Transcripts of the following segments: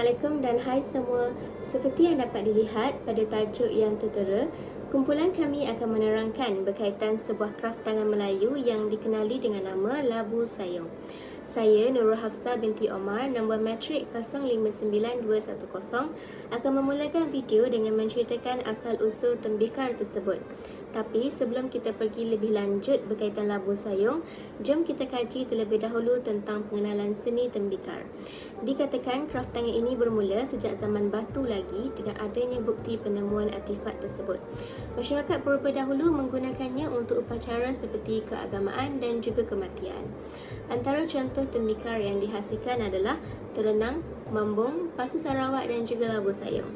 Assalamualaikum dan hai semua. Seperti yang dapat dilihat pada tajuk yang tertera, kumpulan kami akan menerangkan berkaitan sebuah kraft tangan Melayu yang dikenali dengan nama Labu Sayong. Saya, Nurul Hafsah binti Omar, nombor matrik 059210, akan memulakan video dengan menceritakan asal-usul tembikar tersebut. Tapi sebelum kita pergi lebih lanjut berkaitan Labu Sayong, jom kita kaji terlebih dahulu tentang pengenalan seni tembikar. Dikatakan kraft tangan ini bermula sejak zaman batu lagi dengan adanya bukti penemuan artifak tersebut. Masyarakat purba dahulu menggunakannya untuk upacara seperti keagamaan dan juga kematian. Antara contoh tembikar yang dihasilkan adalah terenang, mambung, pasu Sarawak dan juga Labu Sayong.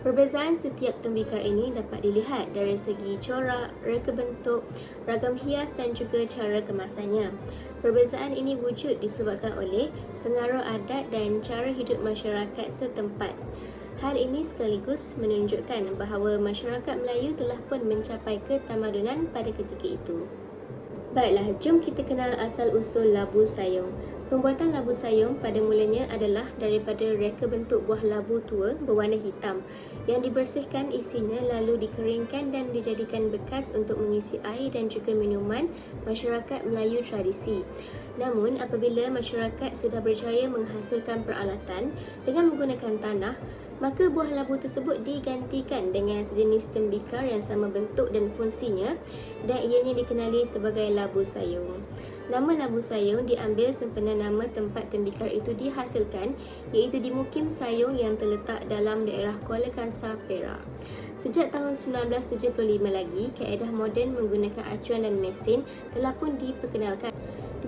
Perbezaan setiap tembikar ini dapat dilihat dari segi corak, reka bentuk, ragam hias dan juga cara kemasannya. Perbezaan ini wujud disebabkan oleh pengaruh adat dan cara hidup masyarakat setempat. Hal ini sekaligus menunjukkan bahawa masyarakat Melayu telah pun mencapai ketamadunan pada ketika itu. Baiklah, jom kita kenal asal-usul Labu Sayong. Pembuatan labu sayong pada mulanya adalah daripada reka bentuk buah labu tua berwarna hitam yang dibersihkan isinya lalu dikeringkan dan dijadikan bekas untuk mengisi air dan juga minuman masyarakat Melayu tradisi. Namun apabila masyarakat sudah berjaya menghasilkan peralatan dengan menggunakan tanah, maka buah labu tersebut digantikan dengan sejenis tembikar yang sama bentuk dan fungsinya dan ianya dikenali sebagai labu sayong. Nama Labu Sayong diambil sempena nama tempat tembikar itu dihasilkan, iaitu di Mukim Sayong yang terletak dalam daerah Kuala Kangsar, Perak. Sejak tahun 1975 lagi, kaedah moden menggunakan acuan dan mesin telah pun diperkenalkan.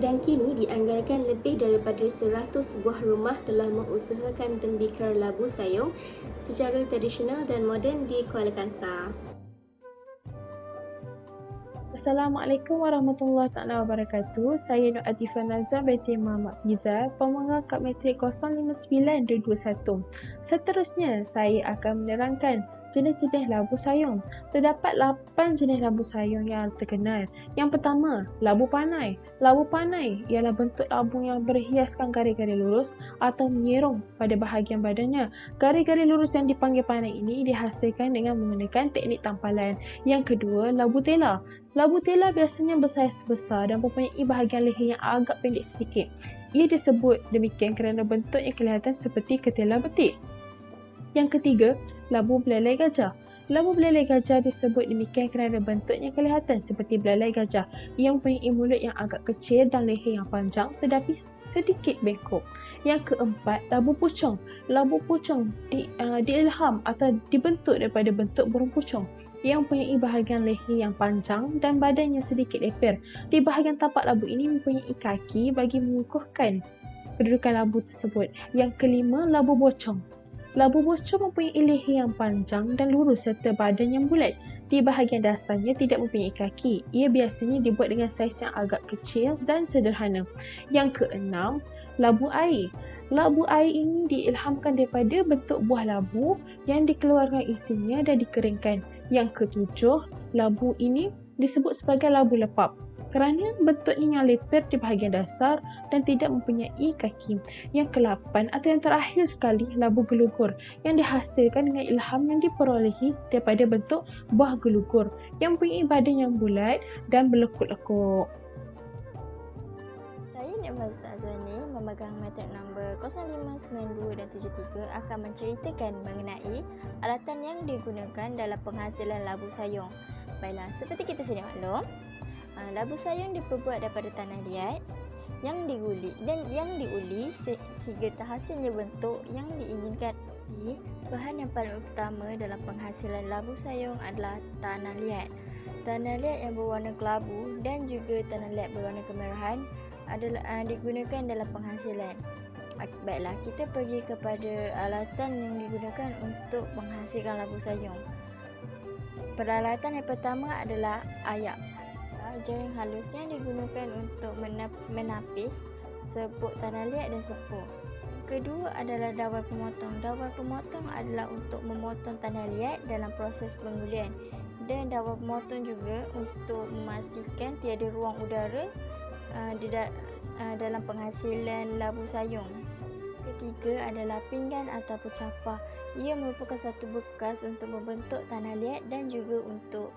Dan kini dianggarkan lebih daripada 100 buah rumah telah mengusahakan tembikar Labu Sayong secara tradisional dan moden di Kuala Kangsar. Assalamualaikum warahmatullahi wabarakatuh. Saya Nur Atifah Nazwa binti Muhammad Fiza, pemengang kad matrik 059221. Seterusnya, saya akan menerangkan jenis-jenis labu sayong. Terdapat 8 jenis labu sayong yang terkenal. Yang pertama, labu panai. Labu panai ialah bentuk labu yang berhiaskan garis-garis lurus atau menyerong pada bahagian badannya. Garis-garis lurus yang dipanggil panai ini dihasilkan dengan menggunakan teknik tampalan. Yang kedua, labu tela. Labu tela biasanya bersaiz besar dan mempunyai bahagian leher yang agak pendek sedikit. Ia disebut demikian kerana bentuknya kelihatan seperti ketela betik. Yang ketiga, labu belalai gajah. Labu belalai gajah disebut demikian kerana bentuknya kelihatan seperti belalai gajah. Ia mempunyai mulut yang agak kecil dan leher yang panjang tetapi sedikit bengkok. Yang keempat, labu pucung. Labu pucung diilham atau dibentuk daripada bentuk burung pucung. Ia mempunyai bahagian leher yang panjang dan badan yang sedikit leper. Di bahagian tapak labu ini mempunyai kaki bagi mengukuhkan kedudukan labu tersebut. Yang kelima, labu bocong. Labu bocong mempunyai leher yang panjang dan lurus serta badan yang bulat. Di bahagian dasarnya tidak mempunyai kaki. Ia biasanya dibuat dengan saiz yang agak kecil dan sederhana. Yang keenam, labu air. Labu air ini diilhamkan daripada bentuk buah labu yang dikeluarkan isinya dan dikeringkan. Yang ketujuh, labu ini disebut sebagai labu lepap kerana bentuknya yang leper di bahagian dasar dan tidak mempunyai kaki. Yang ke-8 atau yang terakhir sekali, labu gelugur yang dihasilkan dengan ilham yang diperolehi daripada bentuk buah gelugur yang mempunyai badan yang bulat dan berlekuk-lekuk. Mazda Azwani memegang matrik nombor 0592 dan 73 akan menceritakan mengenai alatan yang digunakan dalam penghasilan labu sayong. Baiklah, seperti kita sedia maklum, labu sayong diperbuat daripada tanah liat yang diuli sehingga terhasilnya bentuk yang diinginkan. Bahan yang paling utama dalam penghasilan labu sayong adalah tanah liat. Tanah liat yang berwarna kelabu dan juga tanah liat berwarna kemerahan adalah digunakan dalam penghasilan. Baiklah, kita pergi kepada alatan yang digunakan untuk menghasilkan labu sayong. Peralatan yang pertama adalah ayak. Jaring halus yang digunakan untuk menapis sepuk tanah liat dan sepuk. Kedua adalah dawai pemotong. Dawai pemotong adalah untuk memotong tanah liat dalam proses pengulian, dan dawai pemotong juga untuk memastikan tiada ruang udara dalam penghasilan labu sayong. ketiga adalah pinggan ataupun capah. Ia merupakan satu bekas untuk membentuk tanah liat dan juga untuk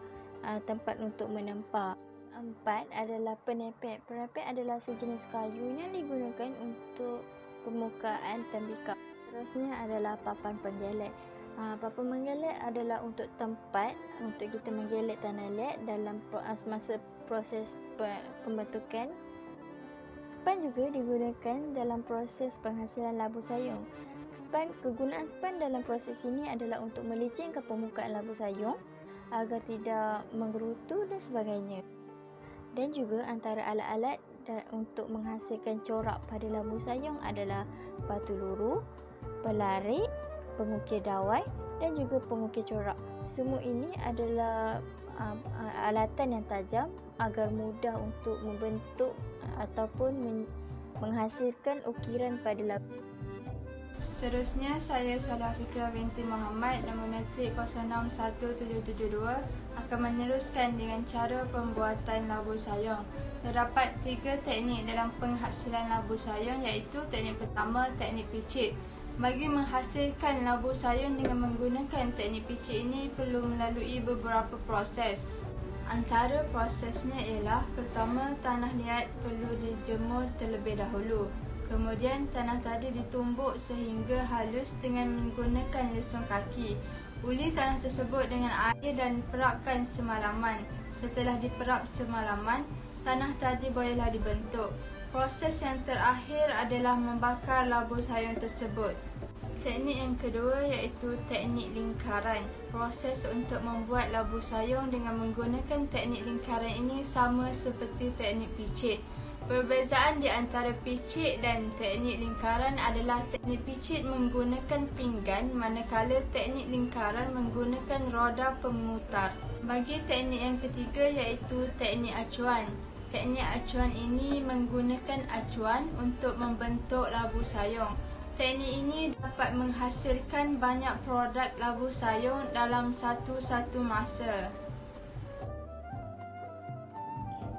tempat untuk menempa. 4 adalah penepek. Penepek adalah sejenis kayu yang digunakan untuk permukaan tembikar. Seterusnya adalah papan penggelet. Papan penggelet adalah untuk tempat untuk kita menggelet tanah liat dalam masa proses pembentukan. Span juga digunakan dalam proses penghasilan labu sayung. Kegunaan span dalam proses ini adalah untuk melicingkan permukaan labu sayung agar tidak menggerutu dan sebagainya. Dan juga antara alat-alat untuk menghasilkan corak pada labu sayung adalah batu luru, pelarik, pengukir dawai dan juga pengukir corak. Semua ini adalah alatan yang tajam agar mudah untuk membentuk ataupun menghasilkan ukiran pada labu. Seterusnya, saya Salah Fikra binti Muhammad, nombor matrik 061772 akan meneruskan dengan cara pembuatan labu sayung. Terdapat 3 teknik dalam penghasilan labu sayung, iaitu teknik pertama, teknik picit. Bagi menghasilkan labu sayung dengan menggunakan teknik picit ini perlu melalui beberapa proses. Antara prosesnya ialah, pertama, tanah liat perlu dijemur terlebih dahulu. Kemudian tanah tadi ditumbuk sehingga halus dengan menggunakan lesung kaki. Uli tanah tersebut dengan air dan perapkan semalaman. Setelah diperap semalaman, tanah tadi bolehlah dibentuk. Proses yang terakhir adalah membakar labu sayung tersebut. Teknik yang kedua iaitu teknik lingkaran. Proses untuk membuat labu sayung dengan menggunakan teknik lingkaran ini sama seperti teknik picit. Perbezaan di antara picit dan teknik lingkaran adalah teknik picit menggunakan pinggan, manakala teknik lingkaran menggunakan roda pemutar. Bagi teknik yang ketiga iaitu teknik acuan. Teknik acuan ini menggunakan acuan untuk membentuk labu sayung. Teknik ini dapat menghasilkan banyak produk labu sayung dalam satu masa.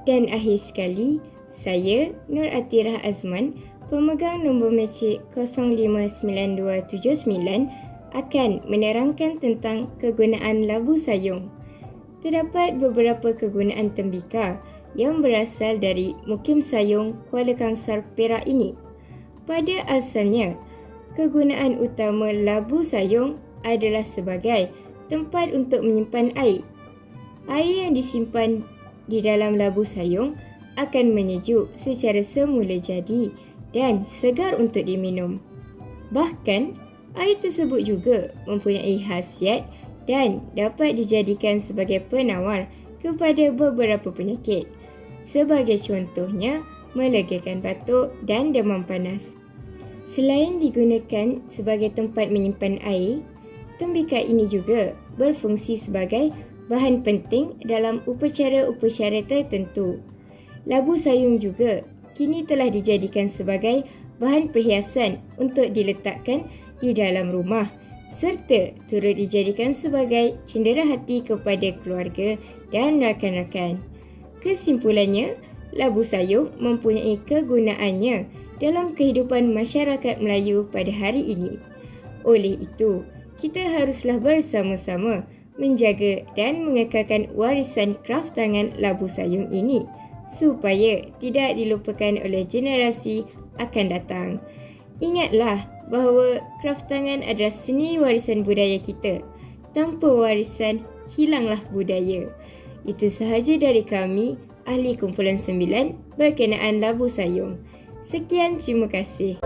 Dan akhir sekali, saya Nur Atirah Azman, pemegang nombor matrik 059279 akan menerangkan tentang kegunaan labu sayung. Terdapat beberapa kegunaan tembikar yang berasal dari Mukim Sayung Kuala Kangsar Perak ini. Pada asalnya, kegunaan utama labu sayung adalah sebagai tempat untuk menyimpan air. Air yang disimpan di dalam labu sayung akan menyejuk secara semula jadi dan segar untuk diminum. Bahkan, air tersebut juga mempunyai khasiat dan dapat dijadikan sebagai penawar kepada beberapa penyakit. Sebagai contohnya, melegakan batuk dan demam panas. Selain digunakan sebagai tempat menyimpan air, tembikar ini juga berfungsi sebagai bahan penting dalam upacara-upacara tertentu. Labu sayung juga kini telah dijadikan sebagai bahan perhiasan untuk diletakkan di dalam rumah serta turut dijadikan sebagai cenderahati kepada keluarga dan rakan-rakan. Kesimpulannya, labu sayung mempunyai kegunaannya dalam kehidupan masyarakat Melayu pada hari ini. Oleh itu, kita haruslah bersama-sama menjaga dan mengekalkan warisan kraf tangan labu sayung ini supaya tidak dilupakan oleh generasi akan datang. Ingatlah bahawa kraf tangan adalah seni warisan budaya kita. Tanpa warisan, hilanglah budaya. Itu sahaja dari kami, ahli kumpulan 9 berkenaan labu sayung. Sekian, terima kasih.